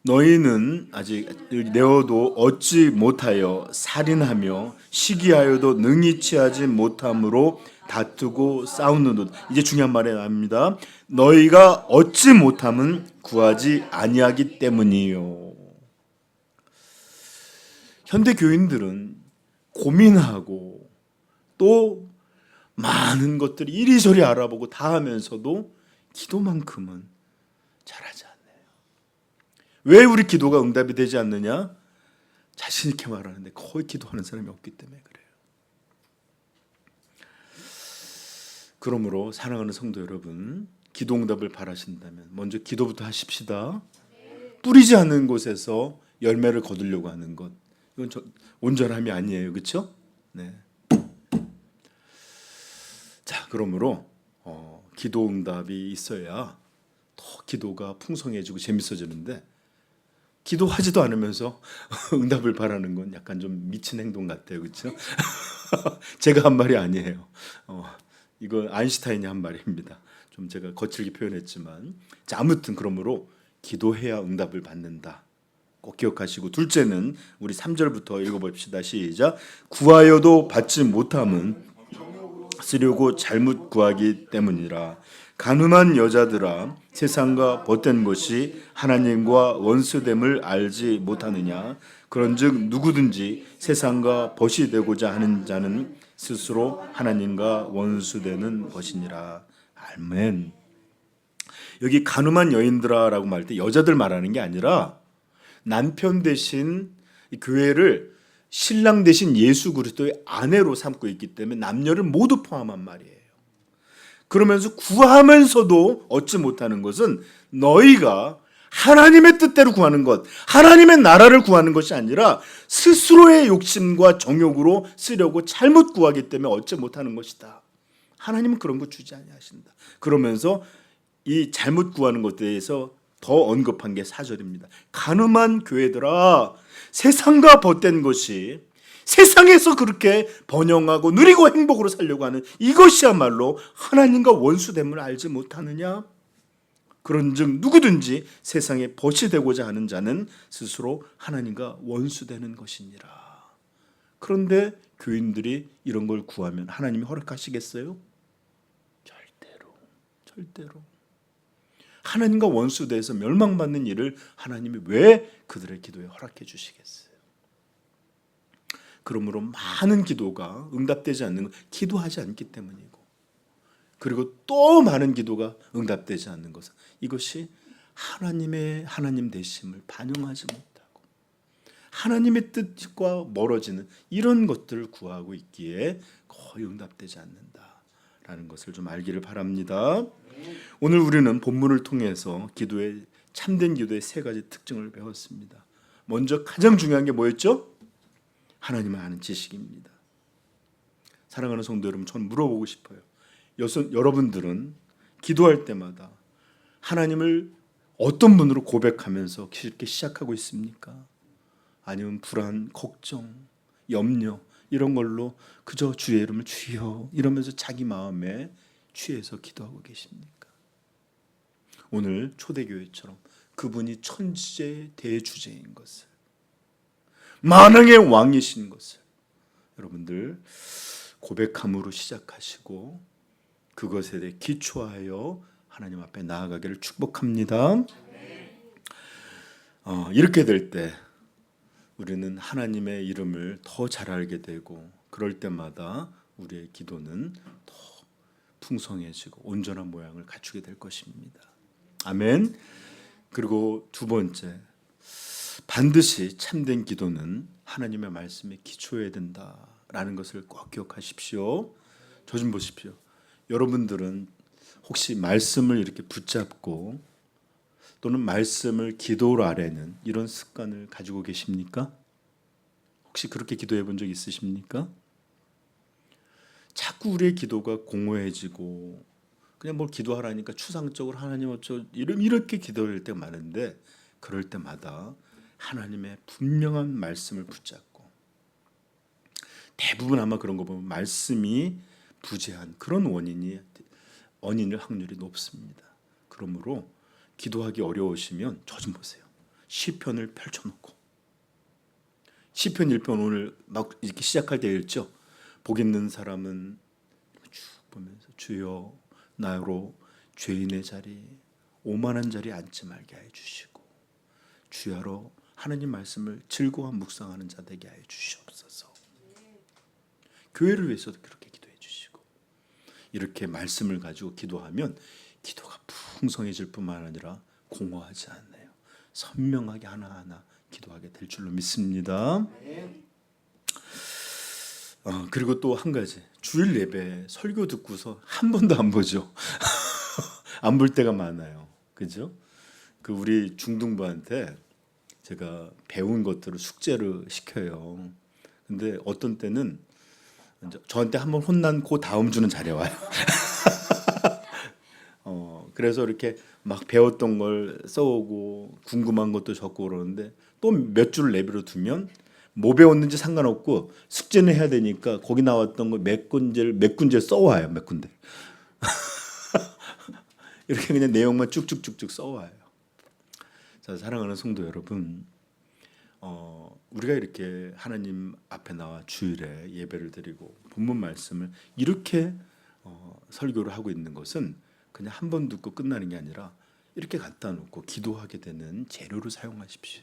너희는 아직 내어도 얻지 못하여 살인하며 시기하여도 능히 취하지 못함으로 다투고 싸우는도다. 이제 중요한 말이 나옵니다. 너희가 얻지 못함은 구하지 아니하기 때문이요. 현대 교인들은 고민하고 또 많은 것들을 이리저리 알아보고 다 하면서도 기도만큼은 잘하지 않아요. 왜 우리 기도가 응답이 되지 않느냐? 자신 있게 말하는데 거의 기도하는 사람이 없기 때문에 그래요. 그러므로 사랑하는 성도 여러분, 기도 응답을 바라신다면 먼저 기도부터 하십시다. 뿌리지 않는 곳에서 열매를 거두려고 하는 것, 이건 온전함이 아니에요, 그렇죠? 네. 자, 그러므로 기도 응답이 있어야 더 기도가 풍성해지고 재밌어지는데 기도하지도 않으면서 응답을 바라는 건 약간 좀 미친 행동 같아요, 그렇죠? 제가 한 말이 아니에요. 이거 아인슈타인이 한 말입니다. 좀 제가 거칠게 표현했지만, 자, 아무튼 그러므로 기도해야 응답을 받는다. 꼭 기억하시고, 둘째는 우리 3절부터 읽어봅시다. 시작. 구하여도 받지 못함은 쓰려고 잘못 구하기 때문이라. 간음한 여자들아, 세상과 벗된 것이 하나님과 원수됨을 알지 못하느냐? 그런즉 누구든지 세상과 벗이 되고자 하는 자는 스스로 하나님과 원수되는 것이니라. 아멘. 여기 간음한 여인들아라고 말할 때 여자들 말하는 게 아니라 남편 대신 교회를 신랑 대신 예수 그리스도의 아내로 삼고 있기 때문에 남녀를 모두 포함한 말이에요. 그러면서 구하면서도 얻지 못하는 것은 너희가 하나님의 뜻대로 구하는 것, 하나님의 나라를 구하는 것이 아니라 스스로의 욕심과 정욕으로 쓰려고 잘못 구하기 때문에 얻지 못하는 것이다. 하나님은 그런 거 주지 아니하신다. 그러면서 이 잘못 구하는 것에 대해서 더 언급한 게 4절입니다. 간음한 교회들아, 세상과 벗된 것이 세상에서 그렇게 번영하고 누리고 행복으로 살려고 하는 이것이야말로 하나님과 원수됨을 알지 못하느냐? 그런즉 누구든지 세상에 벗이 되고자 하는 자는 스스로 하나님과 원수되는 것이니라. 그런데 교인들이 이런 걸 구하면 하나님이 허락하시겠어요? 절대로. 하나님과 원수돼서 멸망받는 일을 하나님이 왜 그들의 기도에 허락해 주시겠어요? 그러므로 많은 기도가 응답되지 않는 건 기도하지 않기 때문이고, 그리고 또 많은 기도가 응답되지 않는 것은 이것이 하나님의 하나님 되심을 반영하지 못하고 하나님의 뜻과 멀어지는 이런 것들을 구하고 있기에 거의 응답되지 않는다라는 것을 좀 알기를 바랍니다. 오늘 우리는 본문을 통해서 참된 기도의 세 가지 특징을 배웠습니다. 먼저 가장 중요한 게 뭐였죠? 하나님을 아는 지식입니다. 사랑하는 성도 여러분, 저는 물어보고 싶어요. 여러분들은 기도할 때마다 하나님을 어떤 분으로 고백하면서 이렇게 시작하고 있습니까? 아니면 불안, 걱정, 염려 이런 걸로 그저 주의 이름을 주여 이러면서 자기 마음에 취해서 기도하고 계십니까? 오늘 초대교회처럼 그분이 천지의 대주제인 것을, 만왕의 왕이신 것을 여러분들 고백함으로 시작하시고 그것에 대해 기초하여 하나님 앞에 나아가기를 축복합니다. 이렇게 될 때 우리는 하나님의 이름을 더 잘 알게 되고 그럴 때마다 우리의 기도는 더 풍성해지고 온전한 모양을 갖추게 될 것입니다. 아멘. 그리고 두 번째, 반드시 참된 기도는 하나님의 말씀에 기초해야 된다라는 것을 꼭 기억하십시오. 저 좀 보십시오. 여러분들은 혹시 말씀을 이렇게 붙잡고 또는 말씀을 기도로 아뢰는 이런 습관을 가지고 계십니까? 혹시 그렇게 기도해 본 적 있으십니까? 자꾸 우리의 기도가 공허해지고 그냥 뭘 기도하라니까 추상적으로 하나님 어쩌 이렇게 기도할 때가 많은데 그럴 때마다 하나님의 분명한 말씀을 붙잡고 대부분 아마 그런 거 보면 말씀이 부재한 그런 원인일 확률이 높습니다. 그러므로 기도하기 어려우시면 저 좀 보세요. 시편을 펼쳐놓고 시편 1편 오늘 막 이렇게 시작할 때 읽죠. 복 있는 사람은 쭉 보면서 주여 나로 죄인의 자리 오만한 자리에 앉지 말게 해 주시고 주야로 하나님 말씀을 즐거워 묵상하는 자 되게 해 주시옵소서. 교회를 위해서도 그렇게 기도해 주시고 이렇게 말씀을 가지고 기도하면 기도가 풍성해질 뿐만 아니라 공허하지 않네요. 선명하게 하나하나 기도하게 될 줄로 믿습니다. 그리고 또 한 가지, 주일 예배 설교 듣고서 한 번도 안 보죠. 안 볼 때가 많아요. 그죠? 그 우리 중등부한테 제가 배운 것들을 숙제를 시켜요. 근데 어떤 때는 저한테 한번 혼난 그 다음 주는 잘해와요. 그래서 이렇게 막 배웠던 걸 써오고 궁금한 것도 적고 그러는데 또 몇 줄을 내버려 두면 뭐 배웠는지 상관없고 숙제는 해야 되니까 거기 나왔던 거 몇 군데 써와요. 몇 군데. 이렇게 그냥 내용만 쭉쭉쭉쭉 써와요. 자, 사랑하는 성도 여러분, 우리가 이렇게 하나님 앞에 나와 주일에 예배를 드리고 본문 말씀을 이렇게 설교를 하고 있는 것은 그냥 한 번 듣고 끝나는 게 아니라 이렇게 갖다 놓고 기도하게 되는 재료로 사용하십시오.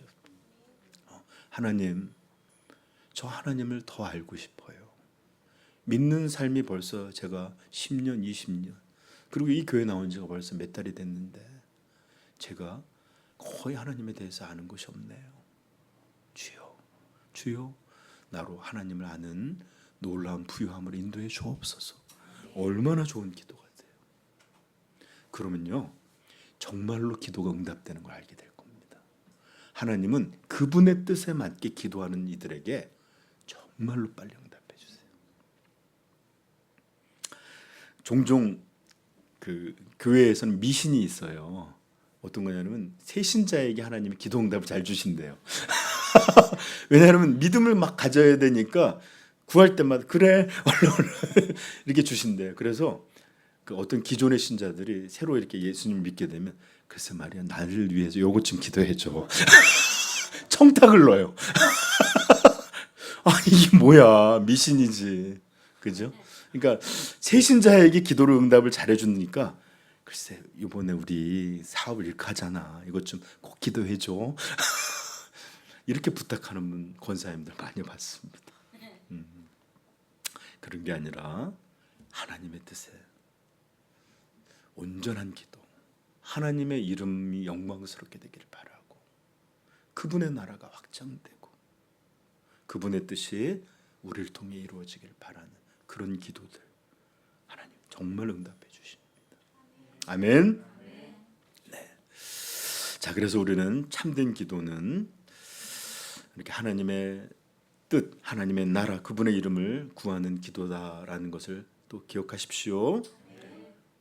하나님, 저 하나님을 더 알고 싶어요. 믿는 삶이 벌써 제가 10년, 20년 그리고 이 교회 나온 지가 벌써 몇 달이 됐는데 제가 거의 하나님에 대해서 아는 것이 없네요. 주여, 주여 나로 하나님을 아는 놀라운 부유함을 인도해 주옵소서. 얼마나 좋은 기도 같아요. 그러면요 정말로 기도가 응답되는 걸 알게 될 겁니다. 하나님은 그분의 뜻에 맞게 기도하는 이들에게 정말로 빨리 응답해 주세요. 종종 그 교회에서는 미신이 있어요. 어떤 거냐면 새신자에게 하나님이 기도 응답을 잘 주신대요. 왜냐하면 믿음을 막 가져야 되니까 구할 때마다 그래 얼른 이렇게 주신대요. 그래서 그 어떤 기존의 신자들이 새로 이렇게 예수님 믿게 되면 글쎄 말이야 나를 위해서 요것 좀 기도해 줘. 청탁을 넣어요. 아 이게 뭐야 미신이지, 그죠? 그러니까 새신자에게 기도를 응답을 잘해주니까 글쎄 이번에 우리 사업을 이렇게 하잖아. 이것 좀 꼭 기도해 줘. 이렇게 부탁하는 분 권사님들 많이 봤습니다. 그런 게 아니라 하나님의 뜻에 온전한 기도, 하나님의 이름이 영광스럽게 되기를 바라고 그분의 나라가 확장되고 그분의 뜻이 우리를 통해 이루어지길 바라는 그런 기도들 하나님 정말 응답해 주십니다. 아멘. 네. 자, 그래서 우리는 참된 기도는 이렇게 하나님의 뜻, 하나님의 나라, 그분의 이름을 구하는 기도다라는 것을 또 기억하십시오.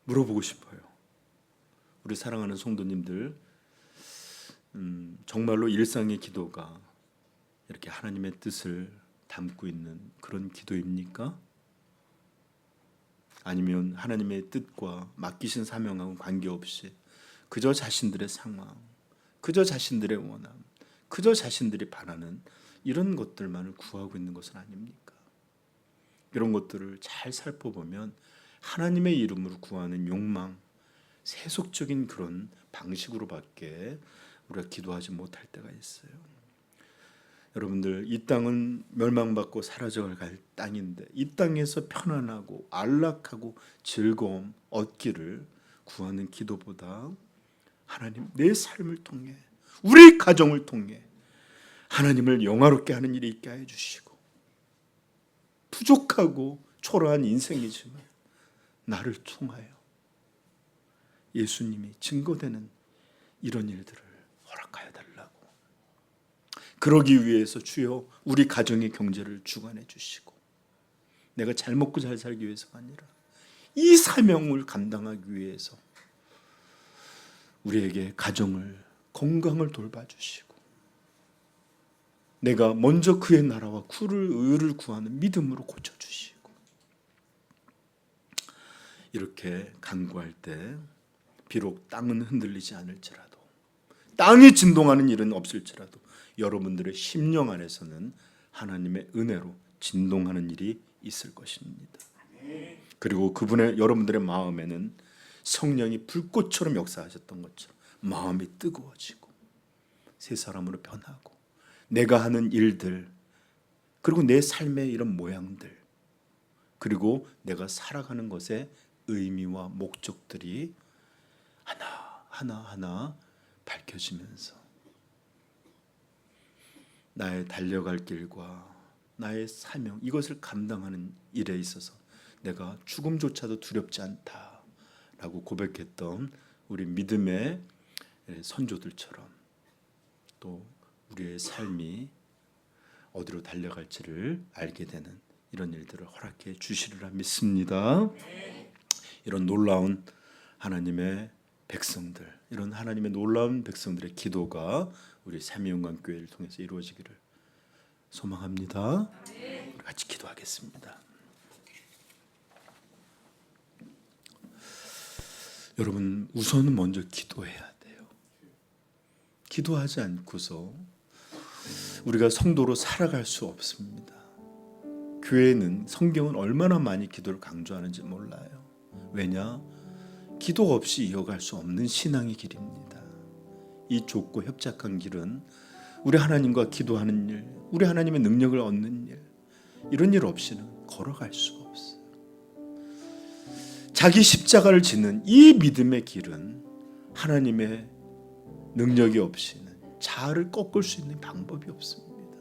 물어보고 싶어요. 우리 사랑하는 성도님들, 정말로 일상의 기도가 이렇게 하나님의 뜻을 담고 있는 그런 기도입니까? 아니면 하나님의 뜻과 맡기신 사명하고 관계없이 그저 자신들의 상황, 그저 자신들의 원함, 그저 자신들이 바라는 이런 것들만을 구하고 있는 것은 아닙니까? 이런 것들을 잘 살펴보면 하나님의 이름으로 구하는 욕망, 세속적인 그런 방식으로밖에 우리가 기도하지 못할 때가 있어요. 여러분들, 이 땅은 멸망받고 사라져갈 땅인데 이 땅에서 편안하고 안락하고 즐거움 얻기를 구하는 기도보다 하나님, 내 삶을 통해, 우리 가정을 통해 하나님을 영화롭게 하는 일이 있게 해 주시고, 부족하고 초라한 인생이지만 나를 통하여 예수님이 증거되는 이런 일들을 허락하여 달라고. 그러기 위해서 주여 우리 가정의 경제를 주관해 주시고, 내가 잘 먹고 잘 살기 위해서가 아니라 이 사명을 감당하기 위해서 우리에게 가정을, 건강을 돌봐주시고, 내가 먼저 그의 나라와 그의 의를 구하는 믿음으로 고쳐주시고, 이렇게 간구할 때 비록 땅은 흔들리지 않을지라도, 땅이 진동하는 일은 없을지라도 여러분들의 심령 안에서는 하나님의 은혜로 진동하는 일이 있을 것입니다. 그리고 그분의, 여러분들의 마음에는 성령이 불꽃처럼 역사하셨던 것처럼 마음이 뜨거워지고 새 사람으로 변하고, 내가 하는 일들, 그리고 내 삶의 이런 모양들, 그리고 내가 살아가는 것의 의미와 목적들이 하나하나 밝혀지면서 나의 달려갈 길과 나의 사명, 이것을 감당하는 일에 있어서 내가 죽음조차도 두렵지 않다라고 고백했던 우리 믿음의 선조들처럼 또 우리의 삶이 어디로 달려갈지를 알게 되는 이런 일들을 허락해 주시리라 믿습니다. 이런 놀라운 하나님의 백성들, 이런 하나님의 놀라운 백성들의 기도가 우리 삼위영광교회를 통해서 이루어지기를 소망합니다. 우리 같이 기도하겠습니다. 여러분, 우선은 먼저 기도해야 돼요. 기도하지 않고서 우리가 성도로 살아갈 수 없습니다. 교회는, 성경은 얼마나 많이 기도를 강조하는지 몰라요. 왜냐? 기도 없이 이어갈 수 없는 신앙의 길입니다. 이 좁고 협착한 길은 우리 하나님과 기도하는 일, 우리 하나님의 능력을 얻는 일, 이런 일 없이는 걸어갈 수가 없어요. 자기 십자가를 지는 이 믿음의 길은 하나님의 능력이 없이는 자아를 꺾을 수 있는 방법이 없습니다.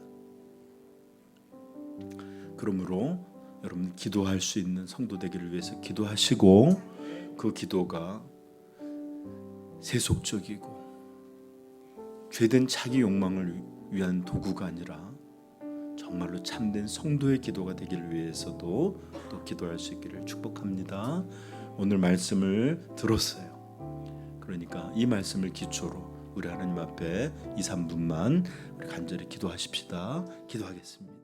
그러므로 여러분, 기도할 수 있는 성도 되기를 위해서 기도하시고, 그 기도가 세속적이고 죄된 자기 욕망을 위한 도구가 아니라 정말로 참된 성도의 기도가 되기를 위해서도 또 기도할 수 있기를 축복합니다. 오늘 말씀을 들었어요. 그러니까 이 말씀을 기초로 우리 하나님 앞에 2, 3분만 우리 간절히 기도하십시다. 기도하겠습니다.